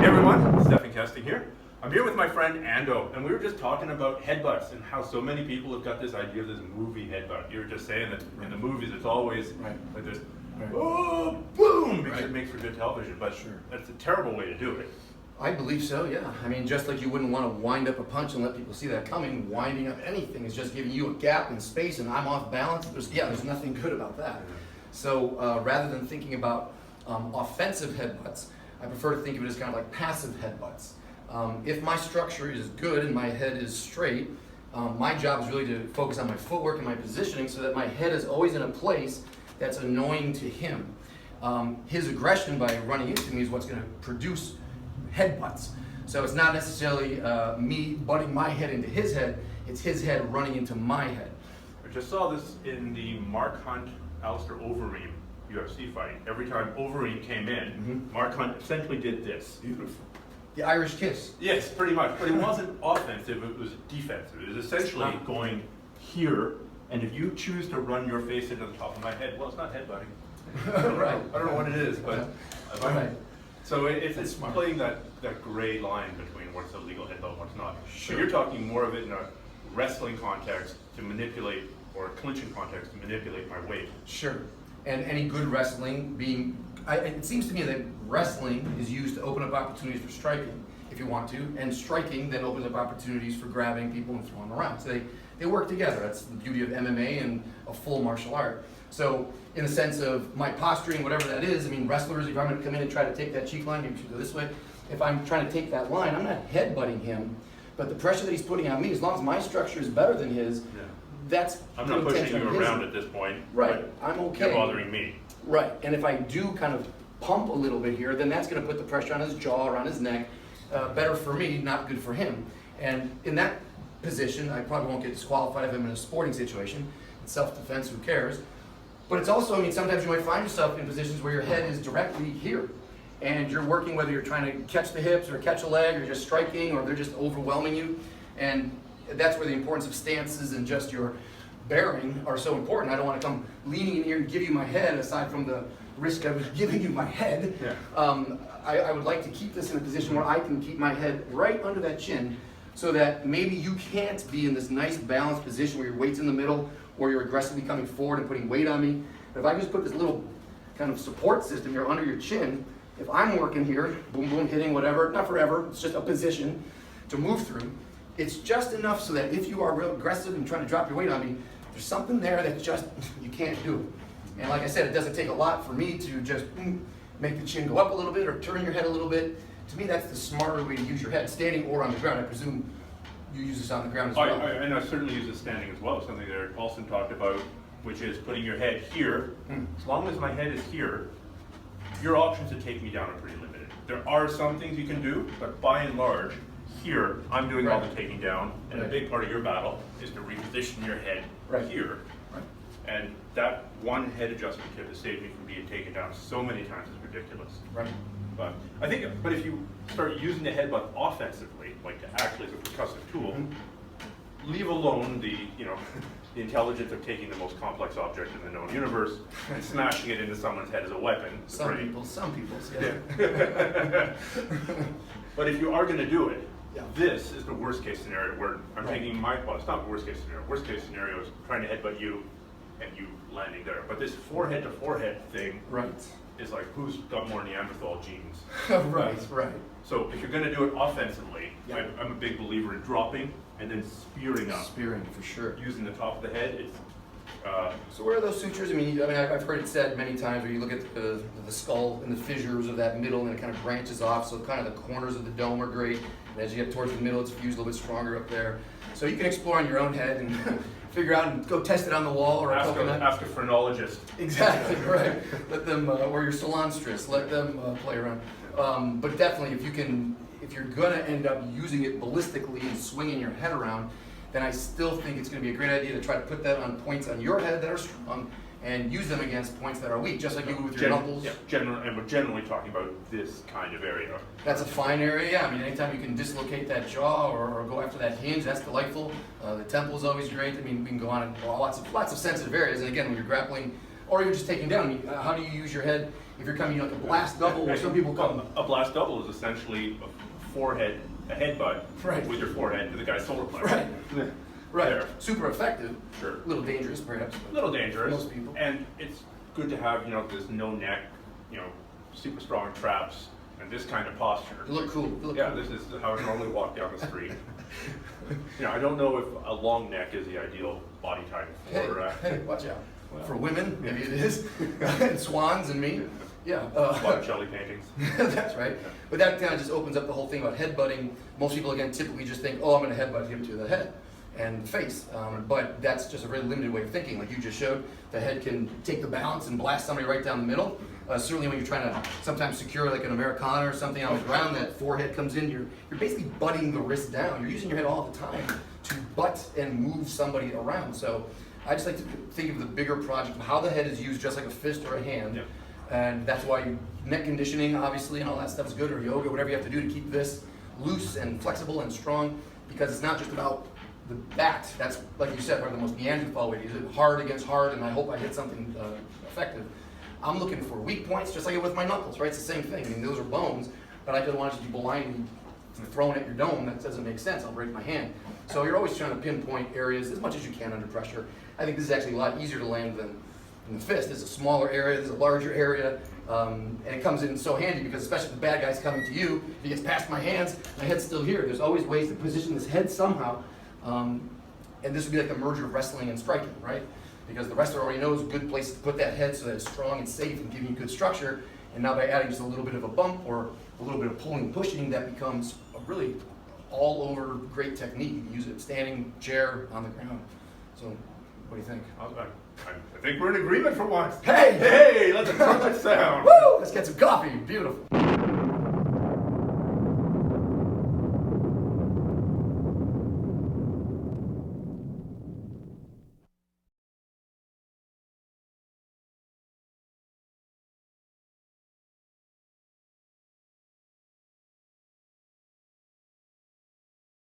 Hey everyone, Stephen Kesting here. I'm here with my friend Ando, and we were just talking about headbutts and how so many people have got this idea of this movie headbutt. You were just saying that in the movies it's always like this, oh, boom, because it makes for good television, but that's a terrible way to do it. I believe so, yeah. I mean, just like you wouldn't want to wind up a punch and let people see that coming, winding up anything is just giving you a gap in space and I'm off balance. There's nothing good about that. So rather than thinking about offensive headbutts, I prefer to think of it as kind of like passive headbutts. If my structure is good and my head is straight, my job is really to focus on my footwork and my positioning so that my head is always in a place that's annoying to him. His aggression by running into me is what's going to produce headbutts. So it's not necessarily me butting my head into his head, it's his head running into my head. I just saw this in the Mark Hunt, Alistair Overeem UFC fight. Every time Overeem came in, Mark Hunt essentially did this. Beautiful. The Irish kiss. Yes, pretty much. But it wasn't offensive, it was defensive. It was essentially going here, and if you choose to run your face into the top of my head, well, it's not headbutting. Right. I don't know what it is, but if I'm, so it's playing that gray line between what's a legal headbutt and what's not. Sure. So you're talking more of it in a wrestling context to manipulate, or a clinching context to manipulate my weight. Sure. And any good wrestling being, it seems to me that wrestling is used to open up opportunities for striking, if you want to, and striking then opens up opportunities for grabbing people and throwing them around. So they work together. That's the beauty of MMA and a full martial art. So in the sense of my posturing, whatever that is, I mean, wrestlers, if I'm going to come in and try to take that cheek line, maybe we should go this way. If I'm trying to take that line, I'm not headbutting him, but the pressure that he's putting on me, as long as my structure is better than his, that's I'm not pushing you around at this point. Right, I'm okay. You're bothering me. Right, and if I do kind of pump a little bit here, then that's going to put the pressure on his jaw, around his neck. Better for me, not good for him. And in that position, I probably won't get disqualified if I'm in a sporting situation. In self-defense, who cares? But it's also, I mean, sometimes you might find yourself in positions where your head is directly here. And you're working, whether you're trying to catch the hips or catch a leg or just striking or they're just overwhelming you. And that's where the importance of stances and just your bearing are so important. I don't want to come leaning in here and give you my head, aside from the risk of giving you my head. I would like to keep this in a position where I can keep my head right under that chin so that maybe you can't be in this nice balanced position where your weight's in the middle or you're aggressively coming forward and putting weight on me. But if I just put this little kind of support system here under your chin, if I'm working here, boom, boom, hitting whatever, not forever, it's just a position to move through, it's just enough so that if you are real aggressive and trying to drop your weight on me, there's something there that just, you can't do. And like I said, it doesn't take a lot for me to just make the chin go up a little bit or turn your head a little bit. To me, that's the smarter way to use your head, standing or on the ground. I presume you use this on the ground as well. And I certainly use it standing as well, something that Eric Paulson talked about, which is putting your head here. As long as my head is here, your options to take me down are pretty limited. There are some things you can do, but by and large, here, I'm doing all the taking down, and a big part of your battle is to reposition your head here. And that one head adjustment tip has saved me from being taken down so many times, it's ridiculous. But I think, if you start using the headbutt offensively, like actually as a percussive tool, leave alone the the intelligence of taking the most complex object in the known universe and smashing it into someone's head as a weapon. Some people, yeah. But if you are going to do it, this is the worst case scenario where I'm taking well, it's not the worst case scenario. Worst case scenario is trying to headbutt you and you landing there. But this forehead to forehead thing is like, who's got more Neanderthal genes? Right. So if you're going to do it offensively, I'm a big believer in dropping and then spearing up. Spearing, for sure. Using the top of the head. It's, so where are those sutures? I mean, I've heard it said many times where you look at the skull and the fissures of that middle and it kind of branches off, so kind of the corners of the dome are great. And as you get towards the middle, it's fused a little bit stronger up there. So you can explore on your own head and figure out and go test it on the wall or ask a phrenologist. Exactly, right. Let them, or your salonstress, let them play around. But definitely, if you're gonna end up using it ballistically and swinging your head around, then I still think it's gonna be a great idea to try to put that on points on your head that are strong and use them against points that are weak, just like you would with your knuckles. And we're generally talking about this kind of area. That's a fine area, yeah. I mean, anytime you can dislocate that jaw or go after that hinge, that's delightful. The temple is always great. I mean, we can go on and lots of sensitive areas. And again, when you're grappling or you're just taking down, how do you use your head if you're coming like a blast double, or some people come. A blast double is essentially a headbutt Right. with your forehead to the guy's solar plexus. Right. Yeah. Right. There. Super effective. Sure. A little dangerous, perhaps. A little dangerous. Most people. And it's good to have, this no neck, super strong traps, and this kind of posture. You look cool. You look Yeah, cool. this is how I normally walk down the street. I don't know if a long neck is the ideal body type for. Hey, watch out. well, For women, maybe it is. And swans and me. Yeah. Botticelli paintings. That's right. But that kind of just opens up the whole thing about headbutting. Most people, again, typically just think, oh, I'm going to headbutt him to the head and the face. But that's just a very limited way of thinking. Like you just showed, the head can take the balance and blast somebody right down the middle. Certainly when you're trying to sometimes secure like an Americana or something on the ground, that forehead comes in, you're basically butting the wrist down. You're using your head all the time to butt and move somebody around. So I just like to think of the bigger project of how the head is used just like a fist or a hand. Yep. And that's why neck conditioning, obviously, and all that stuff is good, or yoga, whatever you have to do to keep this loose and flexible and strong, because it's not just about the bat. That's, like you said, probably the most Neanderthal way to use it, hard against hard, and I hope I hit something effective. I'm looking for weak points, just like with my knuckles, right? It's the same thing. I mean, those are bones, but I don't want you to be blindly thrown at your dome. That doesn't make sense. I'll break my hand. So you're always trying to pinpoint areas as much as you can under pressure. I think this is actually a lot easier to land than the fist. There's a smaller area, there's a larger area, and it comes in so handy because especially if the bad guy's coming to you, if he gets past my hands, my head's still here. There's always ways to position this head somehow, and this would be like the merger of wrestling and striking, right? Because the wrestler already knows a good place to put that head so that it's strong and safe and giving you good structure, and now by adding just a little bit of a bump or a little bit of pulling and pushing, that becomes a really all-over great technique. You can use it standing, chair, on the ground. So, what do you think? I think we're in agreement for once. Hey! Hey, let's turn this sound. Woo! Let's get some coffee. Beautiful.